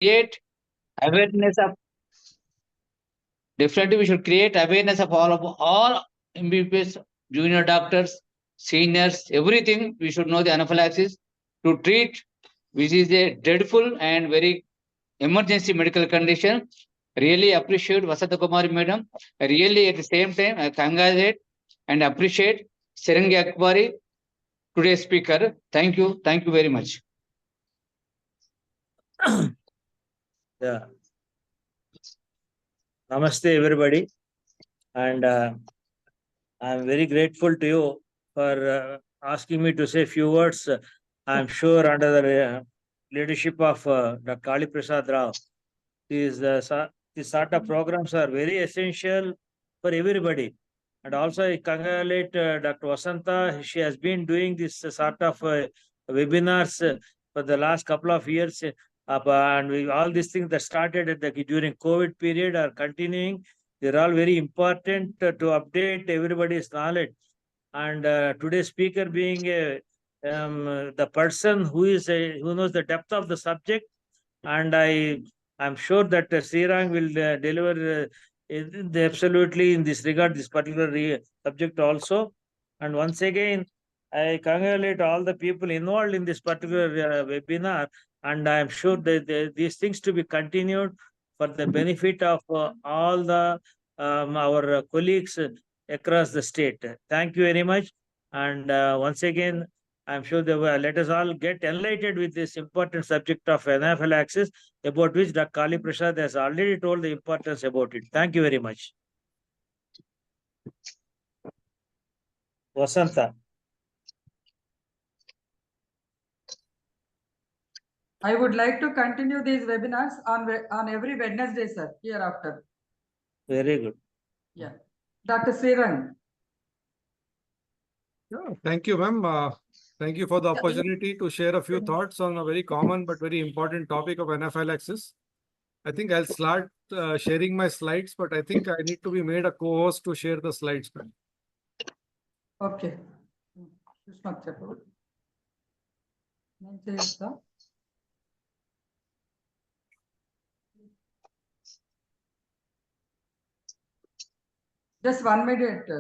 create awareness of definitely we should create awareness of all MBBS, junior doctors, seniors, everything. We should know the anaphylaxis to treat, which is a dreadful and very emergency medical condition. Really appreciate Vasantha Kumari madam. Really at the same time, I congratulate and appreciate Srirang Akbari, today's speaker. Thank you. Thank you very much. Yeah. Namaste, everybody. And I'm very grateful to you for asking me to say a few words. I'm sure under the leadership of Dr. Kali Prasad Rao, these sort of programs are very essential for everybody. And also, I congratulate Dr. Vasantha. She has been doing this sort of webinars for the last couple of years. And all these things that started during COVID period are continuing. They're all very important to update everybody's knowledge. And today's speaker being the person who knows the depth of the subject, and I'm sure that Srirang will deliver absolutely in this regard, this particular subject also. And once again, I congratulate all the people involved in this particular webinar, and I'm sure that these things to be continued for the benefit of all the our colleagues across the state. Thank you very much. And once again, I'm sure that let us all get enlightened with this important subject of anaphylaxis, about which Dr. Kali Prasad has already told the importance about it. Thank you very much. Vasantha. I would like to continue these webinars on every Wednesday, sir, hereafter. Very good. Yeah. Dr. Srirang. Yeah, thank you, ma'am. Thank you for the opportunity to share a few thoughts on a very common but very important topic of anaphylaxis. I think I'll start sharing my slides, but I think I need to be made a co-host to share the slides, ma'am. Okay. Just 1 minute.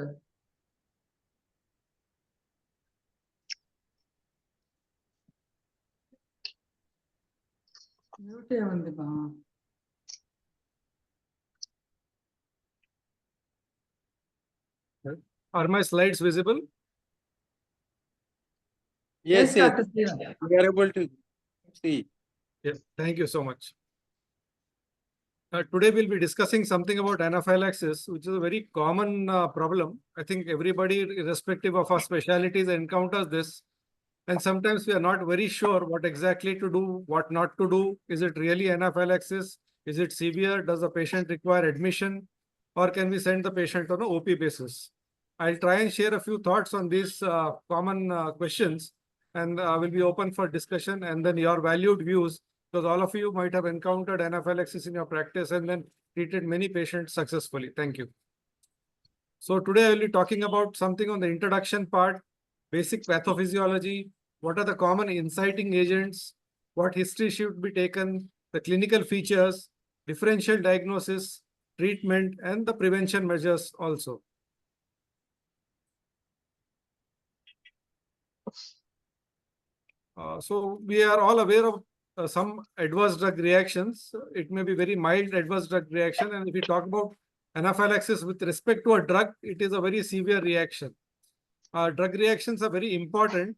Are my slides visible? Yes, Yes, Dr. Srirang. we are able to see. Yeah, thank you so much. Today we'll be discussing something about anaphylaxis, which is a very common problem. I think everybody, irrespective of our specialties, encounters this. And sometimes we are not very sure what exactly to do, what not to do. Is it really anaphylaxis? Is it severe? Does the patient require admission? Or can we send the patient on an OP basis? I'll try and share a few thoughts on these common questions, and will be open for discussion and then your valued views, because all of you might have encountered anaphylaxis in your practice and then treated many patients successfully. Thank you. So today I will be talking about something on the introduction part, basic pathophysiology, what are the common inciting agents, what history should be taken, the clinical features, differential diagnosis, treatment, and the prevention measures also. So we are all aware of some adverse drug reactions. It may be very mild adverse drug reaction. And if we talk about anaphylaxis with respect to a drug, it is a very severe reaction. Drug reactions are very important.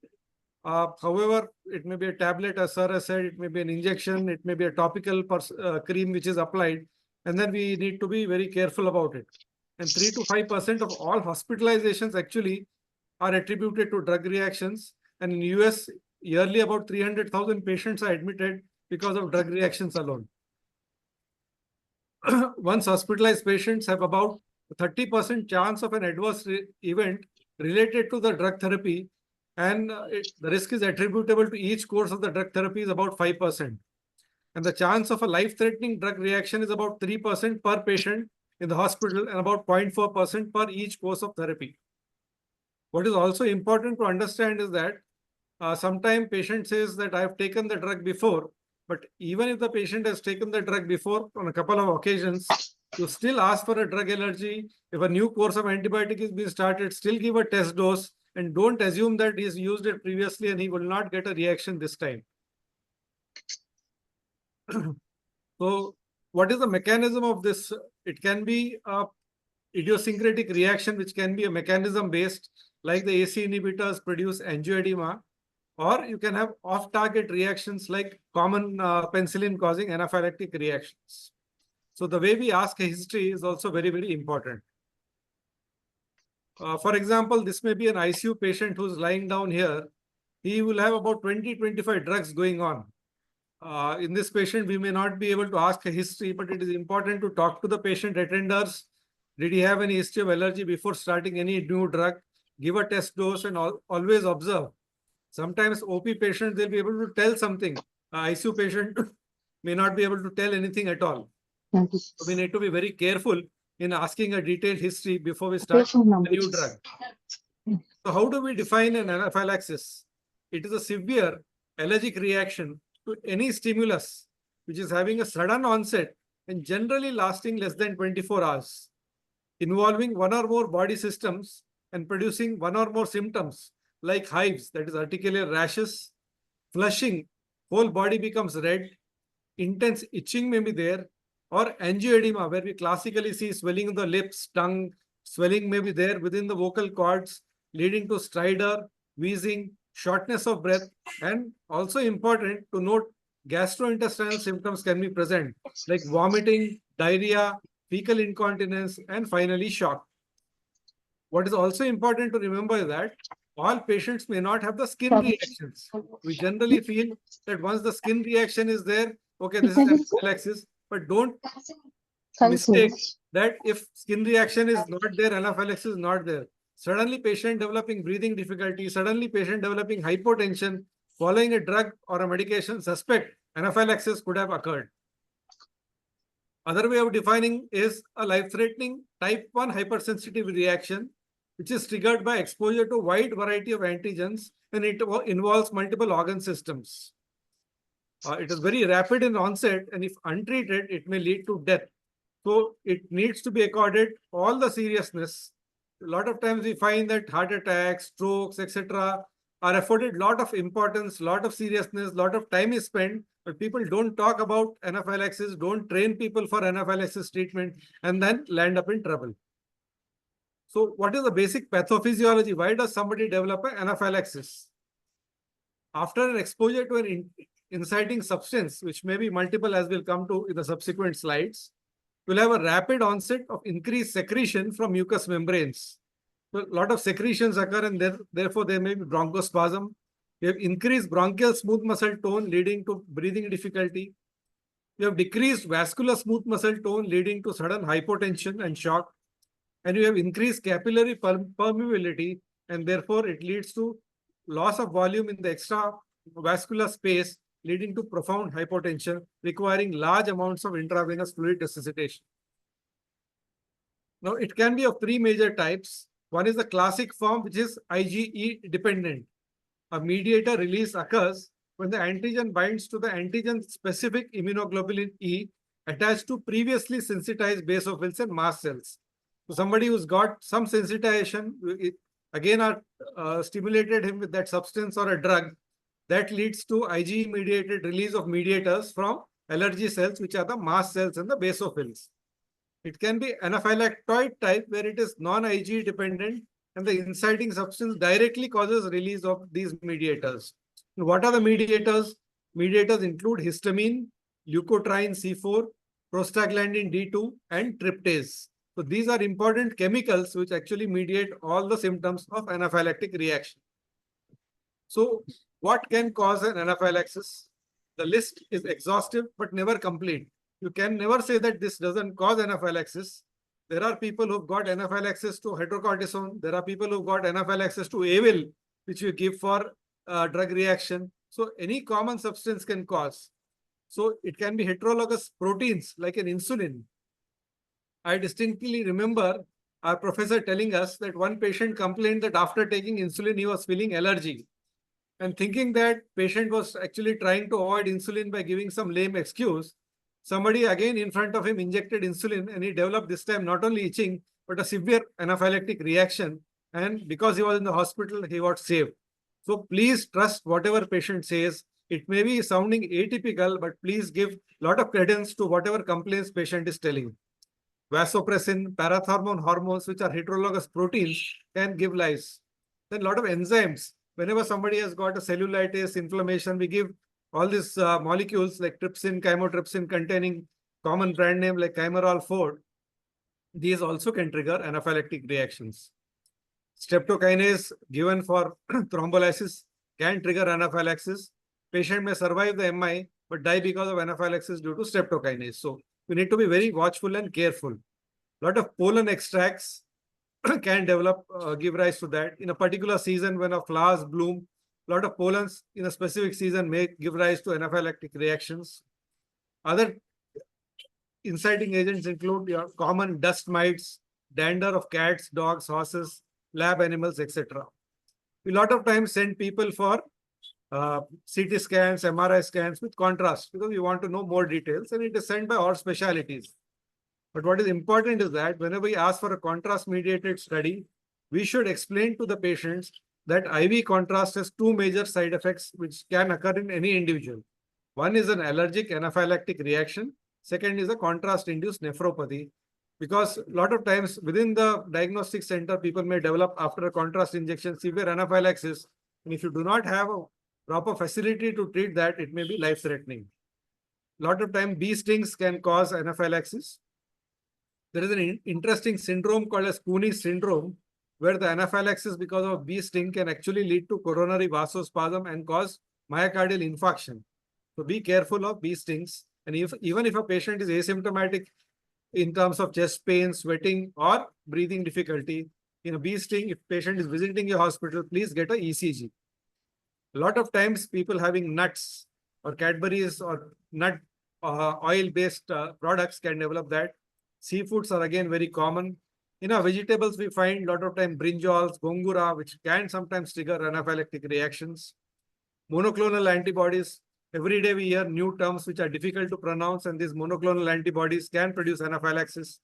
However, it may be a tablet, as Sir has said, it may be an injection, it may be a topical cream which is applied. And then we need to be very careful about it. And 3 to 5% of all hospitalizations actually are attributed to drug reactions. And in US, yearly about 300,000 patients are admitted because of drug reactions alone. Once hospitalized patients have about 30% chance of an adverse event related to the drug therapy, and the risk is attributable to each course of the drug therapy is about 5%. And the chance of a life-threatening drug reaction is about 3% per patient in the hospital and about 0.4% per each course of therapy. What is also important to understand is that sometimes patient says that I have taken the drug before But even if the patient has taken the drug before on a couple of occasions, you still ask for a drug allergy. If a new course of antibiotic is being started, still give a test dose and don't assume that he's used it previously and he will not get a reaction this time. So what is the mechanism of this? It can be a idiosyncratic reaction, which can be a mechanism based, like the AC inhibitors produce angioedema, or you can have off-target reactions like common penicillin causing anaphylactic reactions. So the way we ask a history is also very, very important. For example, this may be an ICU patient who's lying down here. He will have about 20-25 drugs going on. In this patient, we may not be able to ask a history, but it is important to talk to the patient attenders. Did he have any history of allergy before starting any new drug? Give a test dose and always observe. Sometimes OP patients, they'll be able to tell something. ICU patient may not be able to tell anything at all. So we need to be very careful in asking a detailed history before we start a new drug. So how do we define an anaphylaxis? It is a severe allergic reaction to any stimulus which is having a sudden onset and generally lasting less than 24 hours, involving one or more body systems and producing one or more symptoms like hives, that is articular rashes, flushing, whole body becomes red, intense itching may be there, or angioedema, where we classically see swelling of the lips, tongue, swelling may be there within the vocal cords, leading to stridor, wheezing, shortness of breath, and also important to note gastrointestinal symptoms can be present, like vomiting, diarrhea, fecal incontinence, and finally shock. What is also important to remember is that all patients may not have the skin reactions. We generally feel that once the skin reaction is there, okay, this is anaphylaxis, but don't mistake that if skin reaction is not there, anaphylaxis is not there. Suddenly patient developing breathing difficulty, suddenly patient developing hypotension, following a drug or a medication, suspect anaphylaxis could have occurred. Other way of defining is a life-threatening type 1 hypersensitive reaction, which is triggered by exposure to a wide variety of antigens, and it involves multiple organ systems. It is very rapid in onset, and if untreated, it may lead to death. So it needs to be accorded all the seriousness. A lot of times we find that heart attacks, strokes, etc. are afforded lot of importance, lot of seriousness, lot of time is spent, but people don't talk about anaphylaxis, don't train people for anaphylaxis treatment, and then land up in trouble. So what is the basic pathophysiology? Why does somebody develop an anaphylaxis? After an exposure to an inciting substance, which may be multiple as we'll come to in the subsequent slides, will have a rapid onset of increased secretion from mucous membranes. So a lot of secretions occur and therefore there may be bronchospasm. You have increased bronchial smooth muscle tone leading to breathing difficulty. You have decreased vascular smooth muscle tone leading to sudden hypotension and shock. And you have increased capillary permeability, and therefore it leads to loss of volume in the extravascular space, leading to profound hypotension, requiring large amounts of intravenous fluid resuscitation. Now, it can be of three major types. One is the classic form, which is IgE dependent. A mediator release occurs when the antigen binds to the antigen-specific immunoglobulin E attached to previously sensitized basophils and mast cells. So somebody who's got some sensitization, again stimulated him with that substance or a drug, that leads to IgE-mediated release of mediators from allergy cells, which are the mast cells and the basophils. It can be anaphylactoid type, where it is non-IgE dependent and the inciting substance directly causes release of these mediators. What are the mediators? Mediators include histamine, leukotriene C4, prostaglandin D2, and tryptase. So these are important chemicals which actually mediate all the symptoms of anaphylactic reaction. So what can cause an anaphylaxis? The list is exhaustive but never complete. You can never say that this doesn't cause anaphylaxis. There are people who've got anaphylaxis to hydrocortisone. There are people who've got anaphylaxis to Avil, which you give for drug reaction. So any common substance can cause. So it can be heterologous proteins like an insulin. I distinctly remember our professor telling us that one patient complained that after taking insulin, he was feeling allergy. and thinking that patient was actually trying to avoid insulin by giving some lame excuse, somebody again in front of him injected insulin and he developed this time not only itching, but a severe anaphylactic reaction. And because he was in the hospital, he got saved. So please trust whatever patient says. It may be sounding atypical, but please give a lot of credence to whatever complaints patient is telling. Vasopressin, parathormone hormones, which are heterologous proteins, can give lice. Then a lot of enzymes. Whenever somebody has got a cellulitis, inflammation, we give all these molecules like trypsin, chymotrypsin containing common brand name like Chimerol 4. These also can trigger anaphylactic reactions. Streptokinase given for thrombolysis can trigger anaphylaxis. Patient may survive the MI but die because of anaphylaxis due to streptokinase. So we need to be very watchful and careful. A lot of pollen extracts can develop, give rise to that. In a particular season when flowers bloom, a lot of pollens in a specific season may give rise to anaphylactic reactions. Other inciting agents include your common dust mites, dander of cats, dogs, horses, lab animals, etc. We a lot of times send people for CT scans, MRI scans with contrast because we want to know more details, and it is sent by all specialities. But what is important is that whenever we ask for a contrast mediated study, we should explain to the patients that IV contrast has two major side effects which can occur in any individual. One is an allergic anaphylactic reaction. Second is a contrast-induced nephropathy. Because a lot of times within the diagnostic center, people may develop after a contrast injection severe anaphylaxis. And if you do not have a proper facility to treat that, it may be life-threatening. A lot of time bee stings can cause anaphylaxis. There is an interesting syndrome called as Cooney's syndrome, where the anaphylaxis because of bee sting can actually lead to coronary vasospasm and cause myocardial infarction. So be careful of bee stings. And even if a patient is asymptomatic in terms of chest pain, sweating, or breathing difficulty, in a bee sting, if patient is visiting your hospital, please get a ECG. A lot of times people having nuts or Cadbury's or nut oil-based products can develop that. Seafoods are again very common. In our vegetables, we find a lot of time brinjals, gongura, which can sometimes trigger anaphylactic reactions. Monoclonal antibodies. Every day we hear new terms which are difficult to pronounce, and these monoclonal antibodies can produce anaphylaxis.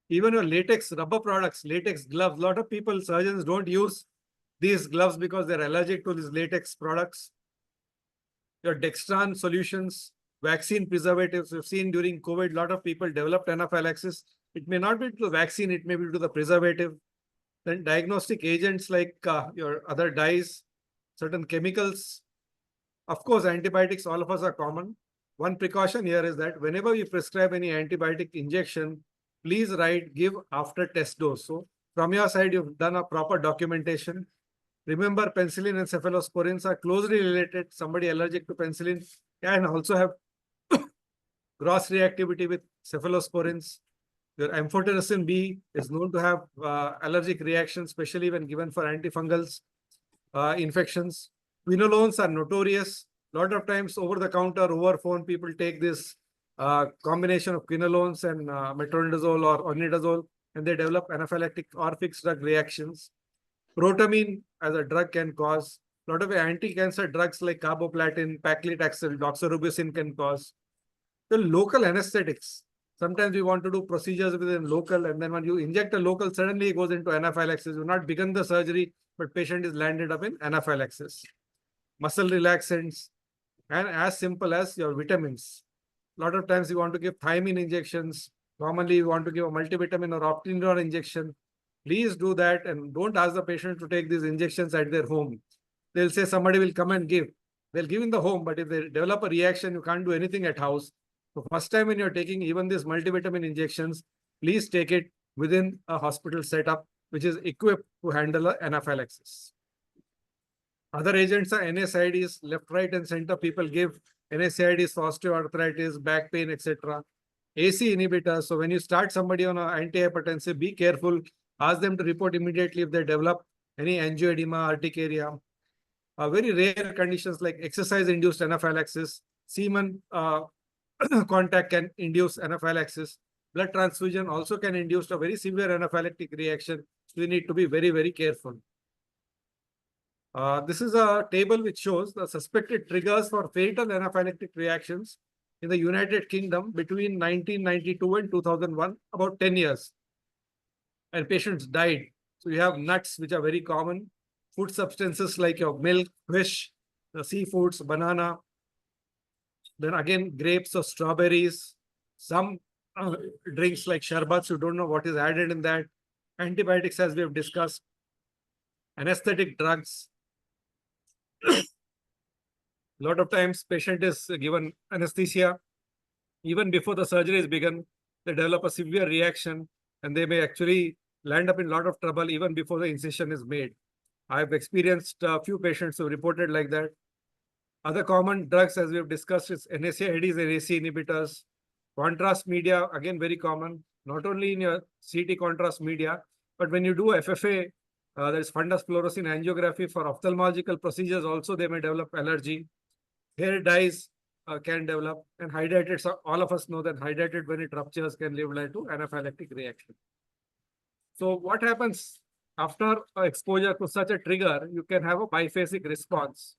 Even your latex rubber products, latex gloves, a lot of people, surgeons don't use these gloves because they're allergic to these latex products. Your dextran solutions, vaccine preservatives, we've seen during COVID, a lot of people developed anaphylaxis. It may not be to the vaccine, it may be to the preservative. Then diagnostic agents like your other dyes, certain chemicals. Of course, antibiotics, all of us are common. One precaution here is that whenever we prescribe any antibiotic injection, please write give after test dose. So from your side, you've done a proper documentation. Remember, penicillin and cephalosporins are closely related. Somebody allergic to penicillin can also have gross reactivity with cephalosporins. Your amphotericin B is known to have allergic reactions, especially when given for antifungals infections. Quinolones are notorious. A lot of times over the counter, over phone, people take this combination of quinolones and metronidazole or onidazole, and they develop anaphylactic or fixed drug reactions. Protamine as a drug can cause. A lot of anti-cancer drugs like carboplatin, paclitaxel, doxorubicin can cause. The local anesthetics. Sometimes we want to do procedures within local, and then when you inject a local, suddenly it goes into anaphylaxis. You've not begun the surgery, but patient is landed up in anaphylaxis. Muscle relaxants, and as simple as your vitamins. A lot of times you want to give thiamine injections. Commonly, you want to give a multivitamin or optinol injection. Please do that and don't ask the patient to take these injections at their home. They'll say somebody will come and give. They'll give in the home, but if they develop a reaction, you can't do anything at house. So first time when you're taking even these multivitamin injections, please take it within a hospital setup, which is equipped to handle anaphylaxis. Other agents are NSAIDs, left, right, and center. People give NSAIDs for osteoarthritis, back pain, etc. AC inhibitors. So when you start somebody on an antihypertensive, be careful. Ask them to report immediately if they develop any angioedema, urticaria. Very rare conditions like exercise-induced anaphylaxis, semen contact can induce anaphylaxis. Blood transfusion also can induce a very severe anaphylactic reaction. So we need to be very, very careful. This is a table which shows the suspected triggers for fatal anaphylactic reactions in the United Kingdom between 1992 and 2001, about 10 years. And patients died. So you have nuts, which are very common, food substances like your milk, fish, the seafoods, banana, then again grapes or strawberries, some drinks like sharbats, you don't know what is added in that, antibiotics as we have discussed, anesthetic drugs. A lot of times patient is given anesthesia. Even before the surgery is begun, they develop a severe reaction and they may actually land up in a lot of trouble even before the incision is made. I've experienced a few patients who reported like that. Other common drugs, as we have discussed, is NSAIDs and AC inhibitors. Contrast media, again, very common, not only in your CT contrast media, but when you do FFA, there is fundus fluorescein angiography for ophthalmological procedures, also they may develop allergy. Hair dyes can develop, and hydrated, so all of us know that hydrated when it ruptures can lead to anaphylactic reaction. So what happens after exposure to such a trigger? You can have a biphasic response.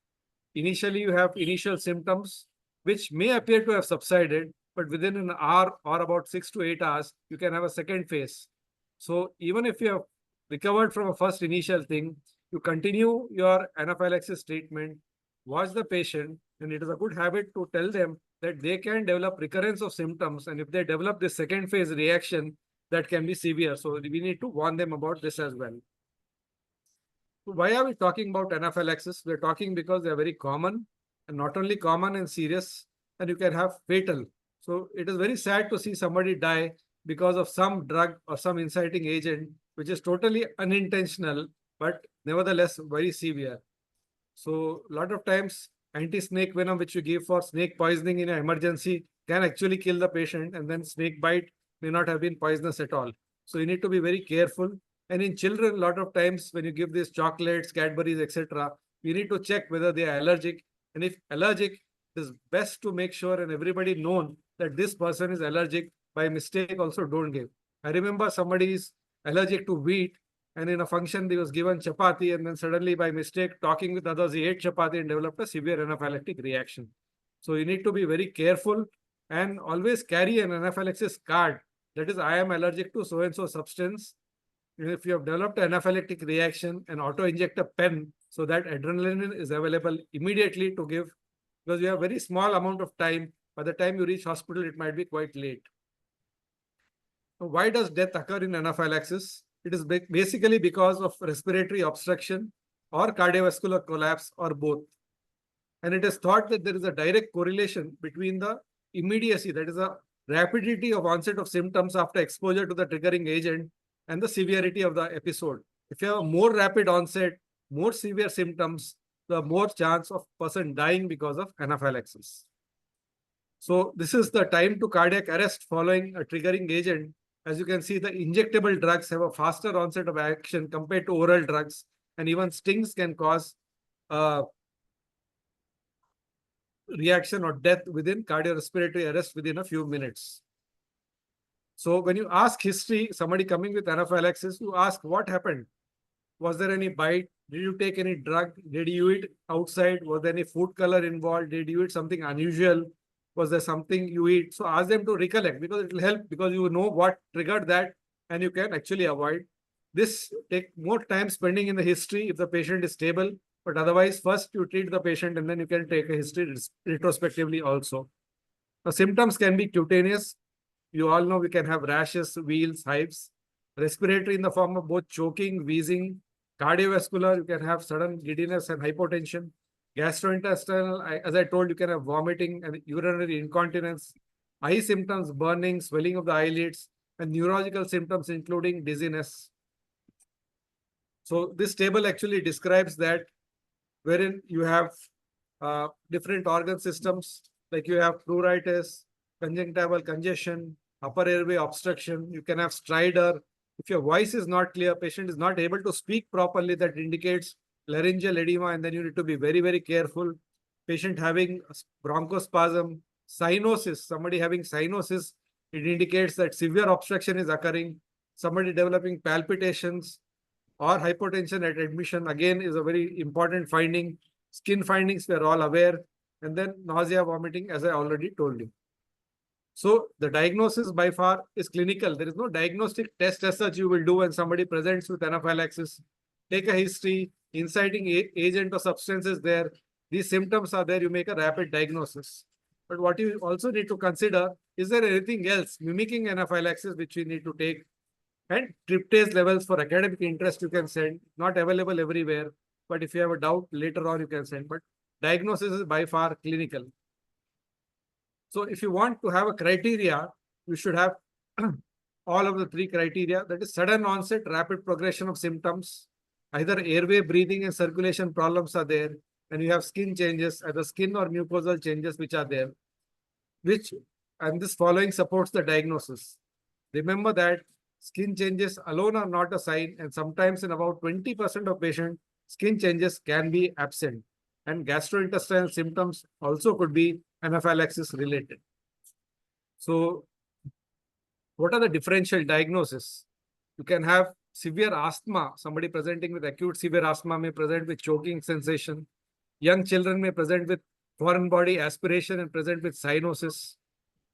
Initially, you have initial symptoms which may appear to have subsided, but within an hour or about 6 to 8 hours, you can have a second phase. So even if you have recovered from a first initial thing, you continue your anaphylaxis treatment, watch the patient, and it is a good habit to tell them that they can develop recurrence of symptoms. And if they develop this second phase reaction, that can be severe. So we need to warn them about this as well. Why are we talking about anaphylaxis? We're talking because they're very common, and not only common and serious, and you can have fatal. So it is very sad to see somebody die because of some drug or some inciting agent, which is totally unintentional, but nevertheless very severe. So a lot of times anti-snake venom, which you give for snake poisoning in an emergency, can actually kill the patient, and then snake bite may not have been poisonous at all. So you need to be very careful. And in children, a lot of times when you give these chocolates, Cadbury's, etc., you need to check whether they are allergic. And if allergic, it is best to make sure and everybody known that this person is allergic. By mistake, also don't give. I remember somebody is allergic to wheat, and in a function, he was given chapati, and then suddenly by mistake, talking with others, he ate chapati and developed a severe anaphylactic reaction. So you need to be very careful and always carry an anaphylaxis card. That is, I am allergic to so-and-so substance. If you have developed an anaphylactic reaction, an auto-injector pen, so that adrenaline is available immediately to give, because you have very small amount of time. By the time you reach hospital, it might be quite late. So why does death occur in anaphylaxis? It is basically because of respiratory obstruction or cardiovascular collapse or both. And it is thought that there is a direct correlation between the immediacy, that is a rapidity of onset of symptoms after exposure to the triggering agent, and the severity of the episode. If you have a more rapid onset, more severe symptoms, the more chance of person dying because of anaphylaxis. So this is the time to cardiac arrest following a triggering agent. As you can see, the injectable drugs have a faster onset of action compared to oral drugs, and even stings can cause reaction or death within cardiorespiratory arrest within a few minutes. So when you ask history, somebody coming with anaphylaxis, you ask what happened. Was there any bite? Did you take any drug? Did you eat outside? Was there any food color involved? Did you eat something unusual? Was there something you eat? So ask them to recollect, because it will help, because you know what triggered that and you can actually avoid. This take more time spending in the history if the patient is stable, but otherwise first you treat the patient and then you can take a history retrospectively also. The symptoms can be cutaneous. You all know we can have rashes, wheals, hives. Respiratory in the form of both choking, wheezing. Cardiovascular, you can have sudden giddiness and hypotension. Gastrointestinal, as I told, you can have vomiting and urinary incontinence. Eye symptoms, burning, swelling of the eyelids, and neurological symptoms including dizziness. So this table actually describes that, wherein you have different organ systems, like you have pleuritis, conjunctival congestion, upper airway obstruction. You can have stridor. If your voice is not clear, patient is not able to speak properly, that indicates laryngeal edema, and then you need to be very, very careful. Patient having bronchospasm, cyanosis, somebody having cyanosis, it indicates that severe obstruction is occurring. Somebody developing palpitations, or hypotension at admission again is a very important finding. Skin findings we are all aware, and then nausea, vomiting, as I already told you. So the diagnosis by far is clinical. There is no diagnostic test as such you will do when somebody presents with anaphylaxis. Take a history, inciting agent or substance is there. These symptoms are there, you make a rapid diagnosis. But what you also need to consider, is there anything else mimicking anaphylaxis which we need to take? And tryptase levels for academic interest you can send, not available everywhere. But if you have a doubt later on, you can send. But diagnosis is by far clinical. So if you want to have a criteria, you should have all of the three criteria. That is sudden onset, rapid progression of symptoms. Either airway, breathing and circulation problems are there. And you have skin changes, either skin or mucosal changes which are there. And this following supports the diagnosis. Remember that skin changes alone are not a sign, and sometimes in about 20% of patients, skin changes can be absent. And gastrointestinal symptoms also could be anaphylaxis related. So, what are the differential diagnoses? You can have severe asthma. Somebody presenting with acute severe asthma may present with choking sensation. Young children may present with foreign body aspiration and present with cyanosis.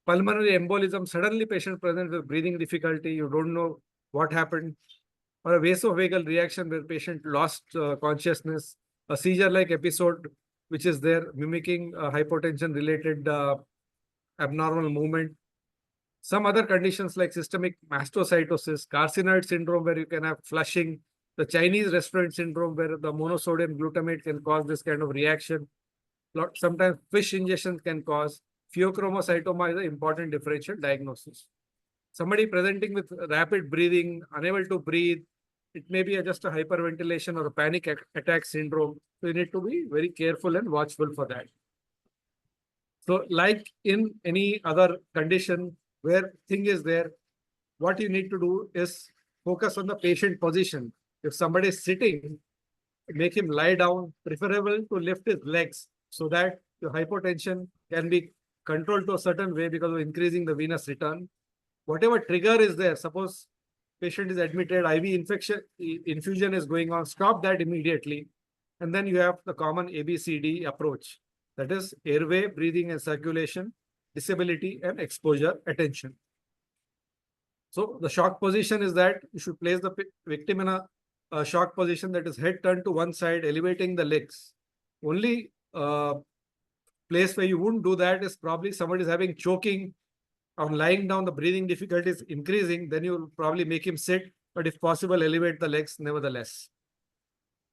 Pulmonary embolism, suddenly patient present with breathing difficulty, you don't know what happened. Or a vasovagal reaction where patient lost consciousness. A seizure-like episode which is there mimicking hypotension-related abnormal movement. Some other conditions like systemic mastocytosis, carcinoid syndrome where you can have flushing, the Chinese restaurant syndrome where the monosodium glutamate can cause this kind of reaction. Sometimes fish ingestions can cause. Pheochromocytoma is an important differential diagnosis. Somebody presenting with rapid breathing, unable to breathe, it may be just a hyperventilation or a panic attack syndrome. So you need to be very careful and watchful for that. So like in any other condition where thing is there, what you need to do is focus on the patient position. If somebody is sitting, make him lie down, preferable to lift his legs so that your hypotension can be controlled to a certain way because of increasing the venous return. Whatever trigger is there, suppose patient is admitted, IV infusion is going on, stop that immediately. And then you have the common ABCD approach. That is airway, breathing and circulation, disability and exposure, attention. So the shock position is that you should place the victim in a shock position, that is head turned to one side, elevating the legs. Only place where you wouldn't do that is probably somebody is having choking or lying down, the breathing difficulty is increasing, then you will probably make him sit, but if possible, elevate the legs nevertheless.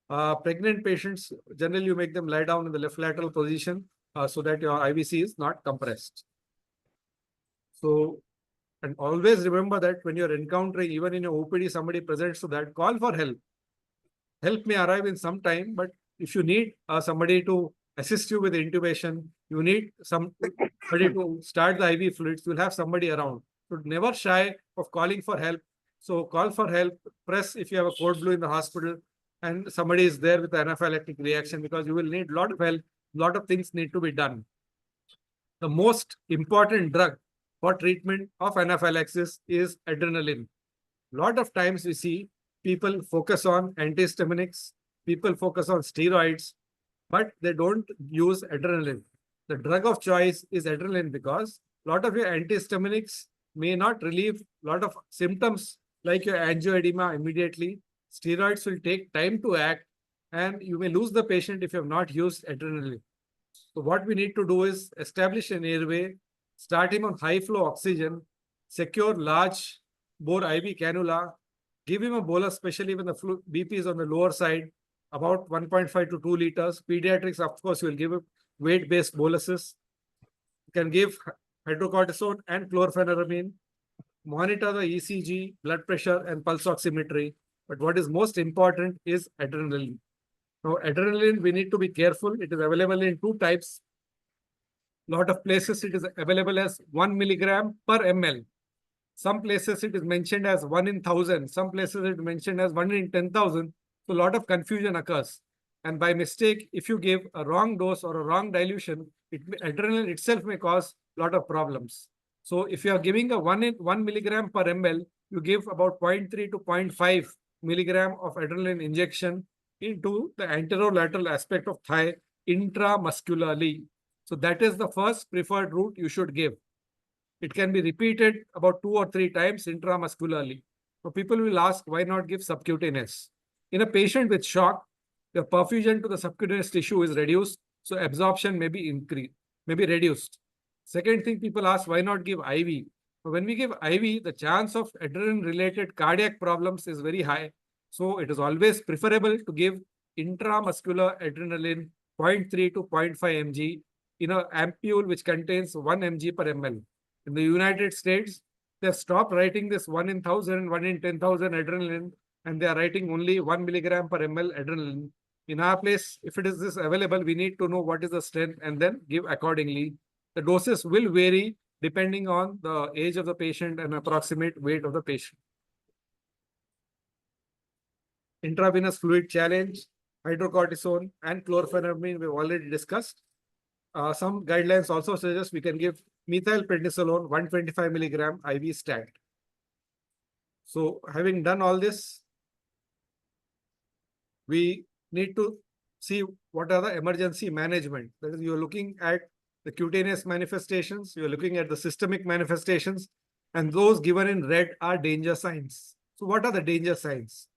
Pregnant patients, generally you make them lie down in the left lateral position so that your IVC is not compressed. So, and always remember that when you're encountering, even in your OPD, somebody presents to that, call for help. Help may arrive in some time, but if you need somebody to assist you with intubation, you need somebody to start the IV fluids, you'll have somebody around. So never shy of calling for help. So call for help, press if you have a code blue in the hospital and somebody is there with anaphylactic reaction, because you will need a lot of help, a lot of things need to be done. The most important drug for treatment of anaphylaxis is adrenaline. A lot of times we see people focus on antihistaminics, people focus on steroids, but they don't use adrenaline. The drug of choice is adrenaline because a lot of your antihistaminics may not relieve a lot of symptoms like your angioedema immediately. Steroids will take time to act and you may lose the patient if you have not used adrenaline. So what we need to do is establish an airway, start him on high flow oxygen, secure large bore IV cannula, give him a bolus, especially when the BP is on the lower side, about 1.5 to 2 liters. Pediatrics, of course, will give weight-based boluses. You can give hydrocortisone and chlorpheniramine. Monitor the ECG, blood pressure, and pulse oximetry. But what is most important is adrenaline. Now, adrenaline, we need to be careful. It is available in two types. Lot of places it is available as 1 milligram per ml. Some places it is mentioned as 1 in 1,000. Some places it is mentioned as 1 in 10,000. So a lot of confusion occurs. And by mistake, if you give a wrong dose or a wrong dilution, adrenaline itself may cause a lot of problems. So if you are giving a 1 milligram per ml, you give about 0.3 to 0.5 milligram of adrenaline injection into the anterolateral aspect of thigh intramuscularly. So that is the first preferred route you should give. It can be repeated about 2 or 3 times intramuscularly. So people will ask, why not give subcutaneous? In a patient with shock, the perfusion to the subcutaneous tissue is reduced, so absorption may be increased, may be reduced. Second thing people ask, why not give IV? When we give IV, the chance of adrenaline-related cardiac problems is very high. So it is always preferable to give intramuscular adrenaline 0.3 to 0.5 mg in an ampule which contains 1 mg per ml. In the United States, they have stopped writing this 1 in 1,000, 1 in 10,000 adrenaline, and they are writing only 1 milligram per ml adrenaline. In our place, if it is this available, we need to know what is the strength and then give accordingly. The doses will vary depending on the age of the patient and approximate weight of the patient. Intravenous fluid challenge, hydrocortisone and chlorpheniramine we've already discussed. Some guidelines also suggest we can give methylprednisolone 125 milligram IV stat. So having done all this, we need to see what are the emergency management. That is, you're looking at the cutaneous manifestations, you're looking at the systemic manifestations, and those given in red are danger signs. So what are the danger signs?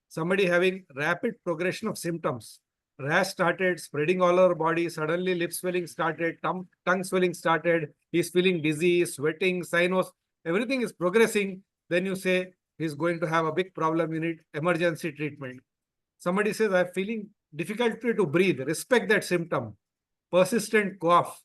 Somebody having rapid progression of symptoms. Rash started, spreading all over body, suddenly lip swelling started, tongue swelling started, he's feeling dizzy, sweating, sinus, everything is progressing. Then you say he's going to have a big problem, you need emergency treatment. Somebody says, I'm feeling difficulty to breathe, respect that symptom. Persistent cough,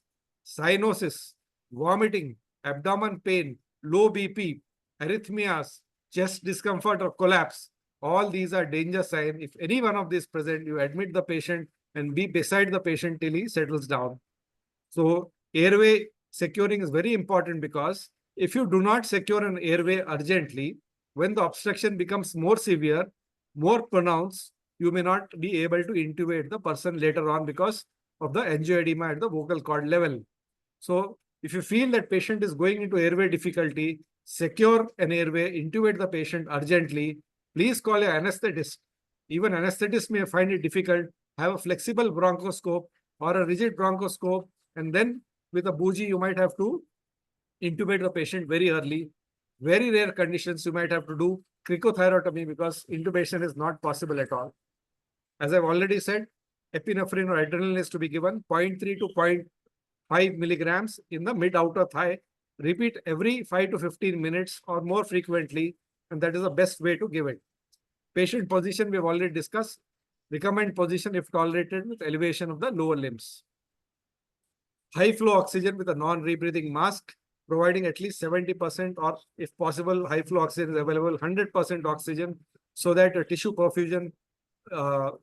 cyanosis, vomiting, abdomen pain, low BP, arrhythmias, chest discomfort or collapse. All these are danger signs. If any one of these present, you admit the patient and be beside the patient till he settles down. So airway securing is very important, because if you do not secure an airway urgently, when the obstruction becomes more severe, more pronounced, you may not be able to intubate the person later on because of the angioedema at the vocal cord level. So if you feel that patient is going into airway difficulty, secure an airway, intubate the patient urgently. Please call an anesthetist. Even anesthetists may find it difficult. Have a flexible bronchoscope or a rigid bronchoscope, and then with a bougie, you might have to intubate the patient very early. Very rare conditions, you might have to do cricothyrotomy because intubation is not possible at all. As I've already said, epinephrine or adrenaline is to be given 0.3 to 0.5 milligrams in the mid-outer thigh. Repeat every 5 to 15 minutes or more frequently, and that is the best way to give it. Patient position we have already discussed. Recommend position if tolerated with elevation of the lower limbs. High flow oxygen with a non-rebreathing mask, providing at least 70% or if possible, high flow oxygen is available, 100% oxygen, so that your tissue perfusion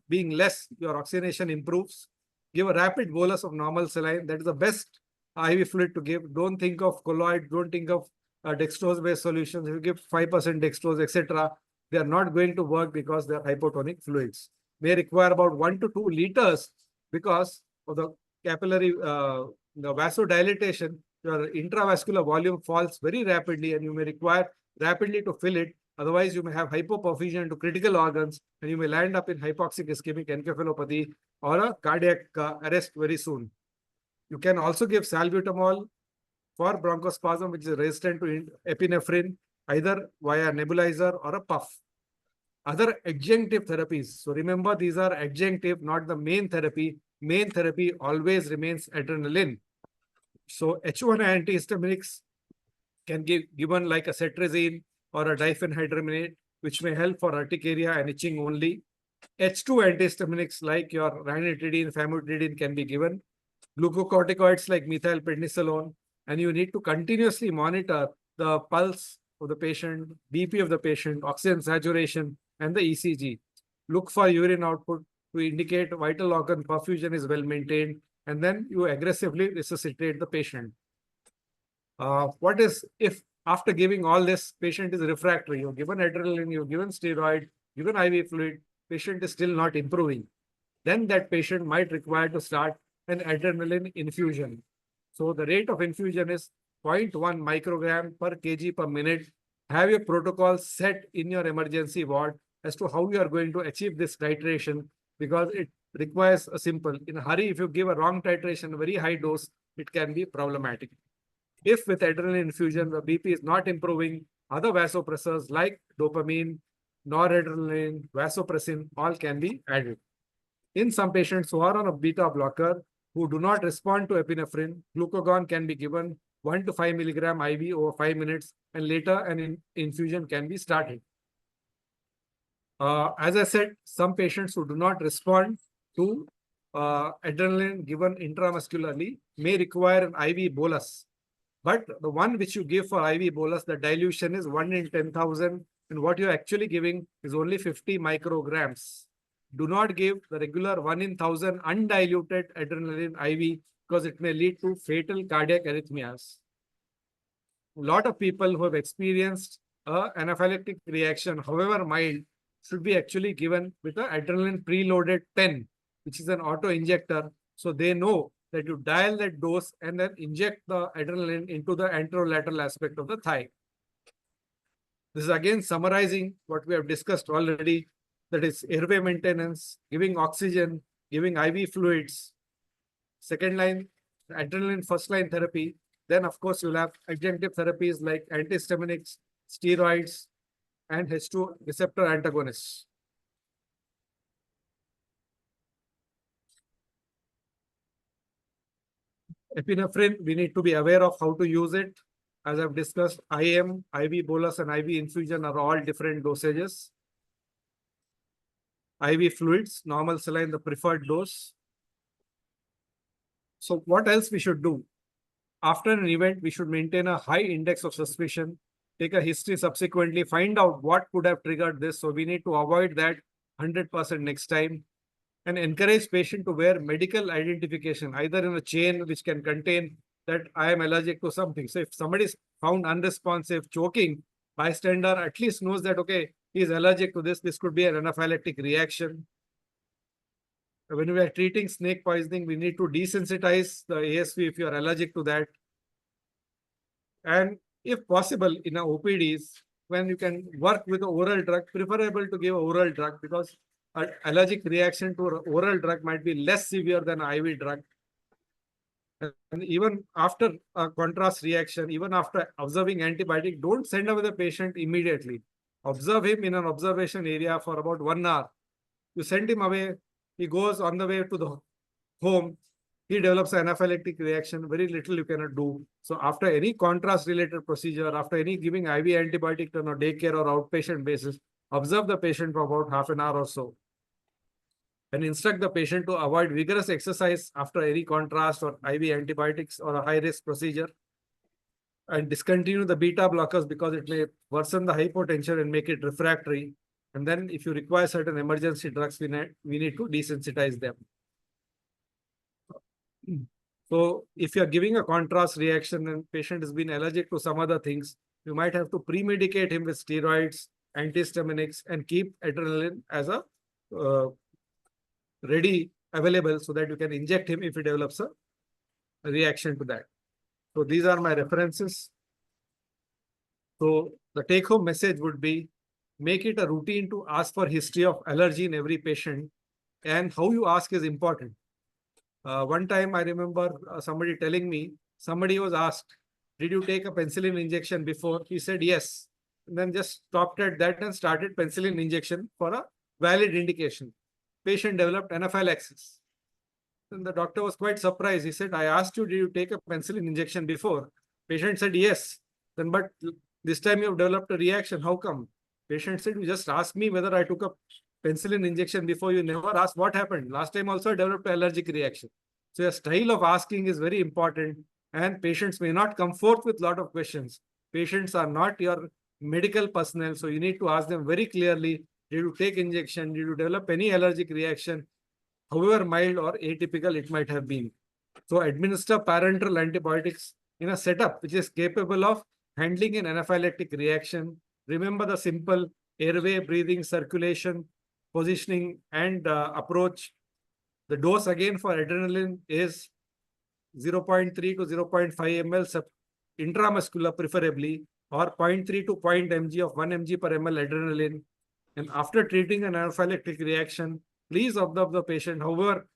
being less, your oxygenation improves. Give a rapid bolus of normal saline. That is the best IV fluid to give. Don't think of colloid, don't think of dextrose-based solutions. If you give 5% dextrose, etc., they are not going to work because they are hypotonic fluids. May require about 1 to 2 liters because of the capillary, the vasodilatation. Your intravascular volume falls very rapidly and you may require rapidly to fill it. Otherwise, you may have hypoperfusion to critical organs and you may land up in hypoxic ischemic encephalopathy or a cardiac arrest very soon. You can also give salbutamol for bronchospasm, which is resistant to epinephrine, either via nebulizer or a puff. Other adjunctive therapies. So remember, these are adjunctive, not the main therapy. Main therapy always remains adrenaline. So H1 antihistaminics can be given like a cetirizine or a diphenhydramine, which may help for urticaria and itching only. H2 antihistaminics like your ranitidine, famotidine can be given. Glucocorticoids like methylprednisolone, and you need to continuously monitor the pulse of the patient, BP of the patient, oxygen saturation, and the ECG. Look for urine output to indicate vital organ perfusion is well maintained, and then you aggressively resuscitate the patient. What is if after giving all this, patient is refractory? You've given adrenaline, you've given steroid, given IV fluid, patient is still not improving. Then that patient might require to start an adrenaline infusion. So the rate of infusion is 0.1 microgram per kg per minute. Have your protocol set in your emergency ward as to how you are going to achieve this titration, because it requires a simple. In a hurry, if you give a wrong titration, a very high dose, it can be problematic. If with adrenaline infusion, the BP is not improving, other vasopressors like dopamine, noradrenaline, vasopressin, all can be added. In some patients who are on a beta blocker, who do not respond to epinephrine, glucagon can be given 1 to 5 milligram IV over 5 minutes, and later an infusion can be started. As I said, some patients who do not respond to adrenaline given intramuscularly may require an IV bolus. But the one which you give for IV bolus, the dilution is 1 in 10,000, and what you're actually giving is only 50 micrograms. Do not give the regular 1 in 1,000 undiluted adrenaline IV, because it may lead to fatal cardiac arrhythmias. A lot of people who have experienced an anaphylactic reaction, however mild, should be actually given with an adrenaline preloaded pen, which is an auto injector. So they know that you dial that dose and then inject the adrenaline into the anterolateral aspect of the thigh. This is again summarizing what we have discussed already. That is airway maintenance, giving oxygen, giving IV fluids. Second line, adrenaline first line therapy. Then, of course, you'll have adjunctive therapies like antihistaminics, steroids, and H2 receptor antagonists. Epinephrine, we need to be aware of how to use it. As I've discussed, IM, IV bolus, and IV infusion are all different dosages. IV fluids, normal saline, the preferred dose. So what else we should do? After an event, we should maintain a high index of suspicion, take a history subsequently, find out what could have triggered this. So we need to avoid that 100% next time, and encourage patient to wear medical identification, either in a chain which can contain that I am allergic to something. So if somebody is found unresponsive, choking, bystander at least knows that, okay, he is allergic to this. This could be an anaphylactic reaction. When we are treating snake poisoning, we need to desensitize the ASV if you are allergic to that. And if possible, in a OPDs, when you can work with an oral drug, preferable to give an oral drug, because an allergic reaction to an oral drug might be less severe than an IV drug. And even after a contrast reaction, even after observing antibiotic, don't send away the patient immediately. Observe him in an observation area for about 1 hour. You send him away, he goes on the way to the home, he develops an anaphylactic reaction, very little you cannot do. So after any contrast-related procedure, after any giving IV antibiotic on a daycare or outpatient basis, observe the patient for about half an hour or so, and instruct the patient to avoid vigorous exercise after any contrast or IV antibiotics or a high-risk procedure, and discontinue the beta blockers because it may worsen the hypotension and make it refractory. And then if you require certain emergency drugs, we need to desensitize them. So if you're giving a contrast reaction and patient has been allergic to some other things, you might have to pre-medicate him with steroids, antihistaminics, and keep adrenaline as a ready available so that you can inject him if he develops a reaction to that. So these are my references. So the take-home message would be, make it a routine to ask for history of allergy in every patient, and how you ask is important. One time I remember somebody telling me, somebody was asked, did you take a penicillin injection before? He said yes, and then just stopped at that and started penicillin injection for a valid indication. Patient developed anaphylaxis. Then the doctor was quite surprised. He said, I asked you, did you take a penicillin injection before? Patient said yes. Then, but this time you have developed a reaction. How come? Patient said, you just asked me whether I took a penicillin injection before. You never asked what happened. Last time also I developed an allergic reaction. So your style of asking is very important, and patients may not come forth with a lot of questions. Patients are not your medical personnel. So you need to ask them very clearly, did you take injection? Did you develop any allergic reaction? However mild or atypical it might have been. So administer parenteral antibiotics in a setup which is capable of handling an anaphylactic reaction. Remember the simple airway, breathing, circulation, positioning, and approach. The dose again for adrenaline is 0.3 to 0.5 ml intramuscular preferably, or 0.3 to 0.0 mg of 1 mg per ml adrenaline. And after treating an anaphylactic reaction, please observe the patient, however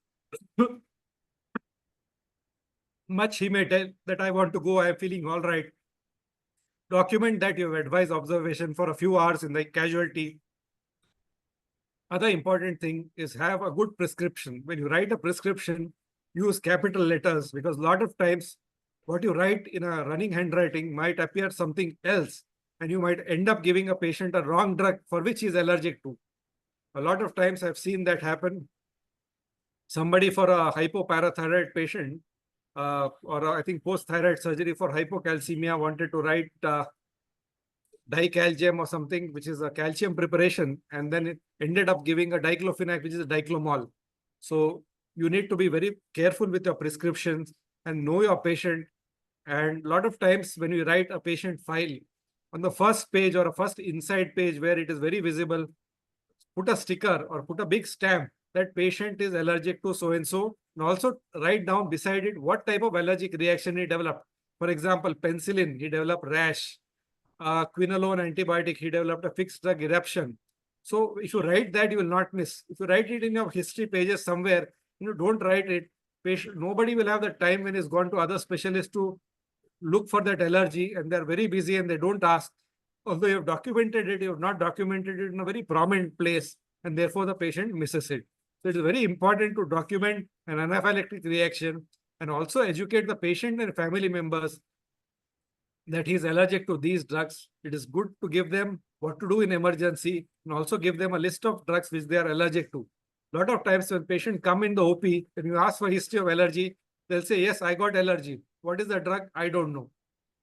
much he may tell that I want to go, I am feeling all right. Document that you have advised observation for a few hours in the casualty. Other important thing is have a good prescription. When you write a prescription, use capital letters, because a lot of times what you write in a running handwriting might appear something else, and you might end up giving a patient a wrong drug for which he is allergic to. A lot of times I've seen that happen. Somebody for a hypoparathyroid patient, I think post-thyroid surgery for hypocalcemia, wanted to write dicalcium or something, which is a calcium preparation, and then it ended up giving a diclofenac, which is a diclomol. So you need to be very careful with your prescriptions and know your patient. And a lot of times when you write a patient file, on the first page or a first inside page where it is very visible, put a sticker or put a big stamp that patient is allergic to so-and-so, and also write down beside it what type of allergic reaction he developed. For example, penicillin, he developed rash. Quinolone antibiotic, he developed a fixed drug eruption. So if you write that, you will not miss. If you write it in your history pages somewhere, don't write it. Patient, nobody will have the time when he's gone to other specialists to look for that allergy, and they're very busy and they don't ask. Although you have documented it, you have not documented it in a very prominent place, and therefore the patient misses it. So it is very important to document an anaphylactic reaction and also educate the patient and family members that he is allergic to these drugs. It is good to give them what to do in emergency, and also give them a list of drugs which they are allergic to. A lot of times when patients come in the OP, when you ask for history of allergy, they'll say, yes, I got allergy. What is the drug? I don't know.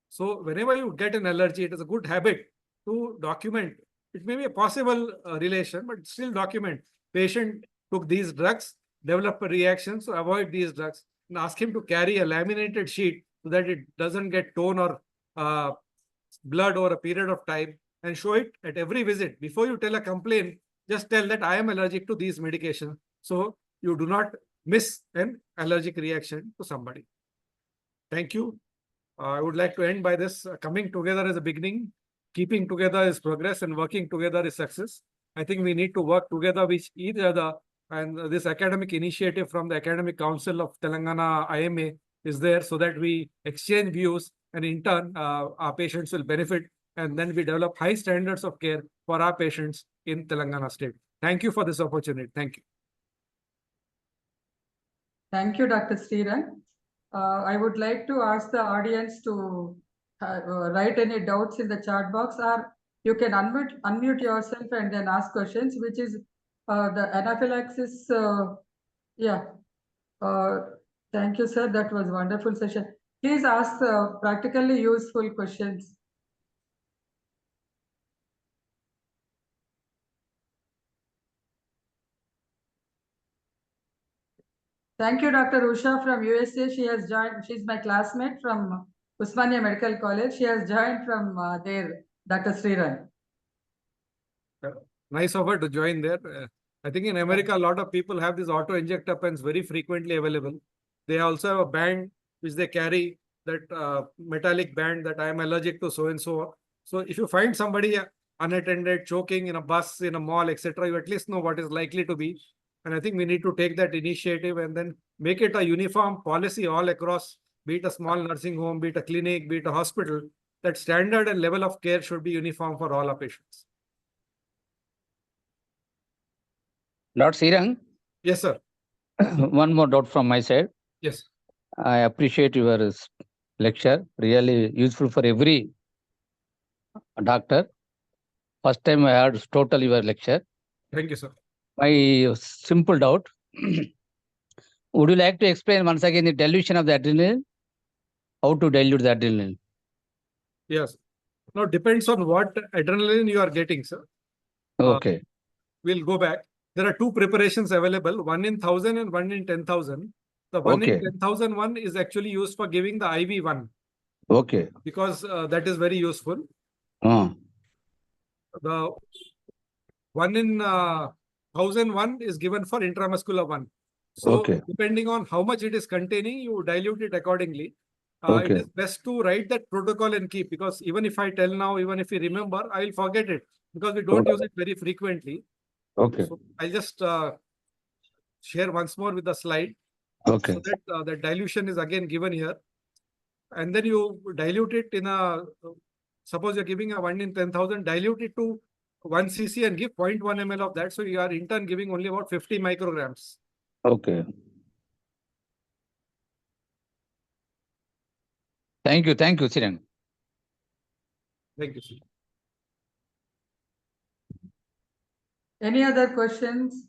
So whenever you get an allergy, it is a good habit to document. It may be a possible relation, but still document. Patient took these drugs, develop a reaction, so avoid these drugs, and ask him to carry a laminated sheet so that it doesn't get torn or blood over a period of time, and show it at every visit. Before you tell a complaint, just tell that I am allergic to these medications, so you do not miss an allergic reaction to somebody. Thank you. I would like to end by this. Coming together is a beginning, keeping together is progress, and working together is success. I think we need to work together with each other, and this academic initiative from the Academic Council of Telangana IMA is there so that we exchange views, and in turn our patients will benefit, and then we develop high standards of care for our patients in Telangana state. Thank you for this opportunity. Thank you. Thank you, Dr. Srirang. I would like to ask the audience to write any doubts in the chat box, or you can unmute yourself and then ask questions, which is the anaphylaxis. Yeah. Thank you, sir. That was wonderful session. Please ask practically useful questions. Thank you, Dr. Usha from USA. She has joined. She's my classmate from Usmania Medical College. She has joined from there, Dr. Srirang. Nice of her to join there. I think in America, a lot of people have these auto injector pens very frequently available. They also have a band which they carry, that metallic band that I am allergic to so and so. So if you find somebody unattended, choking in a bus, in a mall, etc., you at least know what is likely to be. And I think we need to take that initiative and then make it a uniform policy all across, be it a small nursing home, be it a clinic, be it a hospital. That standard and level of care should be uniform for all our patients. Dr. Srirang, Yes, sir. one more doubt from my side. Yes. I appreciate your lecture, really useful for every doctor. First time I heard total your lecture. Thank you, sir. My simple doubt, would you like to explain once again the dilution of the adrenaline? How to dilute the adrenaline? Yes. Now, depends on what adrenaline you are getting, sir. Okay. We'll go back. There are two preparations available, one in 1,000 and one in 10,000. The one in 10,000 one is actually used for giving the IV one. Okay. Because that is very useful. The one in 1,001 is given for intramuscular one. So depending on how much it is containing, you dilute it accordingly. It Okay. is best to write that protocol and keep, because even if I tell now, even if we remember, I will forget it because we don't Okay. use it very frequently. Okay. So I'll just share once more with the slide. Okay. So that the dilution is again given here. And then you dilute it in a, suppose you're giving a 1 in 10,000, dilute it to 1 cc and give 0.1 ml of that. So you are in turn giving only about 50 micrograms. Okay. Thank you, Srirang. Thank you, sir. Any other questions?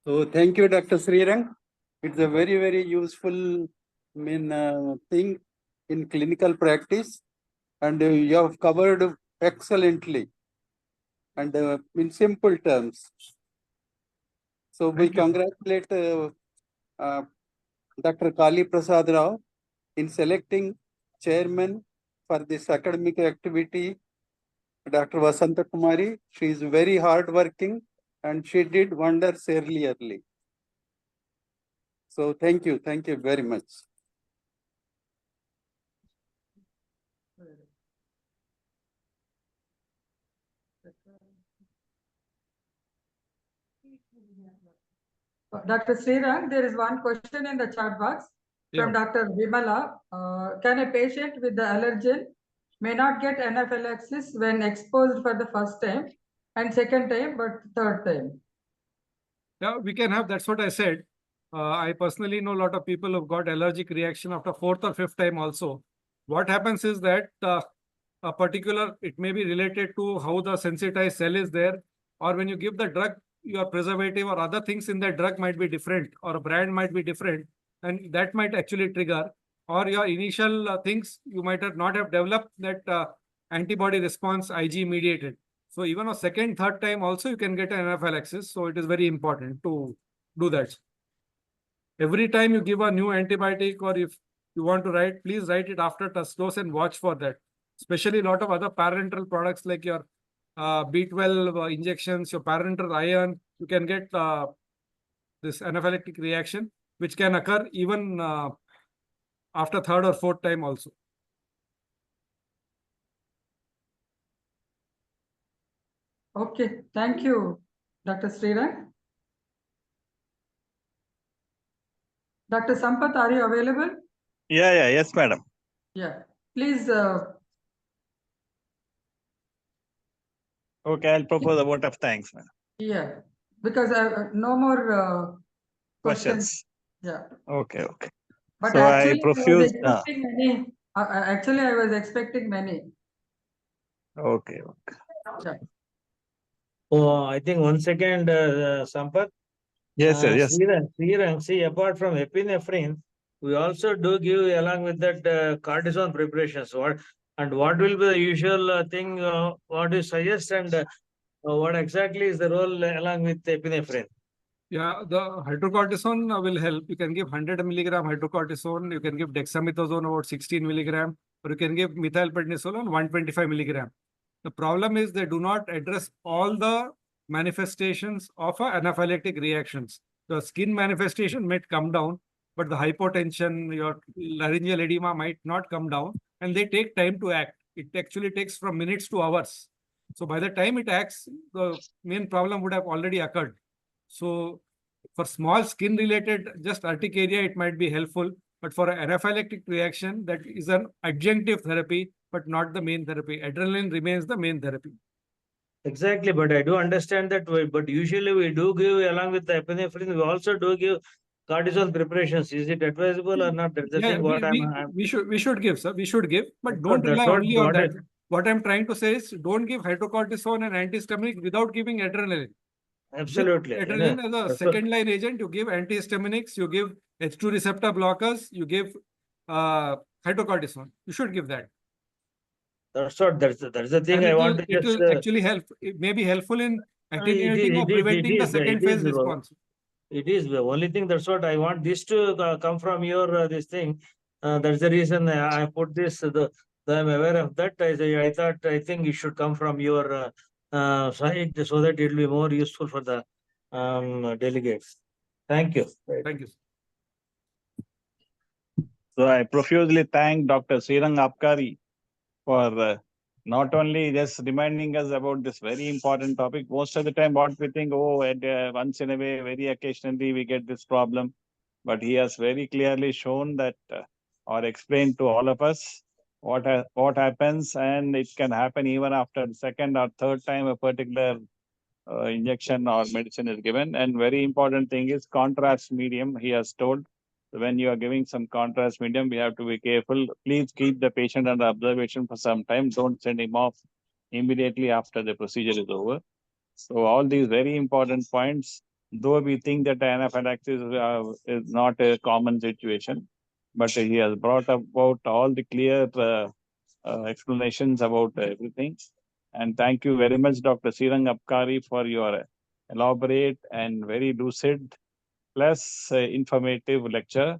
So thank you, Dr. Srirang. It's a very, very useful thing in clinical practice, and you have covered excellently and in simple terms. So we Thank you, sir. congratulate Dr. Kali Prasad Rao in selecting chairman for this academic activity. Dr. Vasantha Kumari, she is very hardworking and she did wonders early. So thank you very much. Dr. Srirang, there is one question in the chat box from Dr. Vimala. Can a patient with the allergen may not get anaphylaxis when exposed for the first time and second time, but third time? Yeah, we can have, that's what I said. I personally know a lot of people who've got allergic reaction after 4th or 5th time also. What happens is that a particular, it may be related to how the sensitized cell is there, or when you give the drug, your preservative or other things in that drug might be different, or a brand might be different, and that might actually trigger, or your initial things, you might not have developed that antibody response IG mediated. So even a second, third time also you can get an anaphylaxis. So it is very important to do that. Every time you give a new antibiotic, or if you want to write, please write it after test dose and watch for that. Especially a lot of other parenteral products like your B12 injections, your parenteral iron, you can get this anaphylactic reaction, which can occur even after third or fourth time also. Okay, thank you, Dr. Srirang. Dr. Sampath, are you available? Yes, madam. Yeah, please. Okay, I'll propose a vote of thanks, madam. Yeah, because no more questions. Yeah. Okay. But So I actually, profuse. I was expecting many. Okay. Yeah. Oh, I think 1 second, Sampath. Yes, sir. Yes. Srirang, see, apart from epinephrine, we also do give along with that cortisone preparations. What will be the usual thing? What do you suggest, and what exactly is the role along with epinephrine? Yeah, the hydrocortisone will help. You can give 100 milligram hydrocortisone. You can give dexamethasone about 16 milligram, or you can give methylprednisolone 125 milligram. The problem is they do not address all the manifestations of anaphylactic reactions. The skin manifestation might come down, but the hypotension, your laryngeal edema might not come down, and they take time to act. It actually takes from minutes to hours. So by the time it acts, the main problem would have already occurred. So for small skin related, just urticaria, it might be helpful. But for an anaphylactic reaction, that is an adjunctive therapy, but not the main therapy. Adrenaline remains the main therapy. Exactly, but I do understand that. But usually we do give along with the epinephrine. We also do give cortisone preparations. Is it advisable or not? That's the thing. We should give, sir. We should give, but don't That's rely what- only on what that. What I'm trying to say is, don't give hydrocortisone and antihistaminic without giving adrenaline. Absolutely. With adrenaline as a That's second line agent, you give antihistaminics, you give H2 receptor blockers, you give hydrocortisone. You should give that. That's the thing And I want to it just. will actually help. It may be helpful in attenuating or preventing the second phase response. It is the only thing. That's what I want this to come from your this thing. That's the reason I put this. I'm aware of that. I think it should come from your side so that it will be more useful for the delegates. Thank you. Thank you. So I profusely thank Dr. Srirang Abkari for not only just reminding us about this very important topic. Most of the time, what we think, oh, once in a way, very occasionally, we get this problem. But he has very clearly shown that or explained to all of us what happens, and it can happen even after the second or third time a particular injection or medicine is given. And very important thing is contrast medium. He has told when you are giving some contrast medium, we have to be careful. Please keep the patient under observation for some time. Don't send him off immediately after the procedure is over. So all these very important points, though we think that anaphylaxis is not a common situation, but he has brought about all the clear explanations about everything. And thank you very much, Dr. Srirang Abkari, for your elaborate and very lucid plus informative lecture.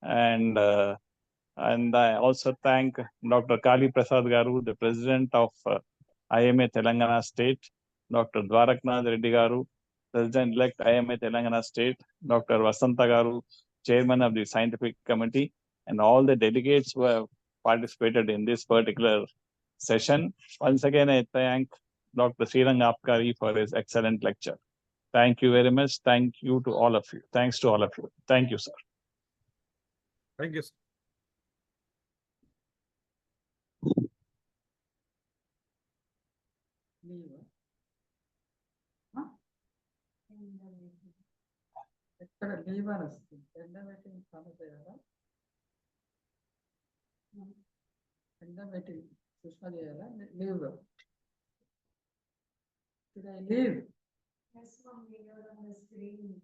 And I also thank Dr. Kali Prasad Garu, the president of IMA Telangana State, Dr. Dwaraknath Reddy Garu, President-elect IMA Telangana State, Dr. Vasantha Garu, Chairman of the Scientific Committee, and all the delegates who have participated in this particular session. Once again, I thank Dr. Srirang Abkari for his excellent lecture. Thank you very much. Thank you to all of you. Thanks to all of you. Thank you, sir. Thank you. ఎక్కడ leave అని వస్తుంది endometrium సమస్య కదా endometrium Sushma చేయాలా leave leave Yes, ma'am, we are on the screen.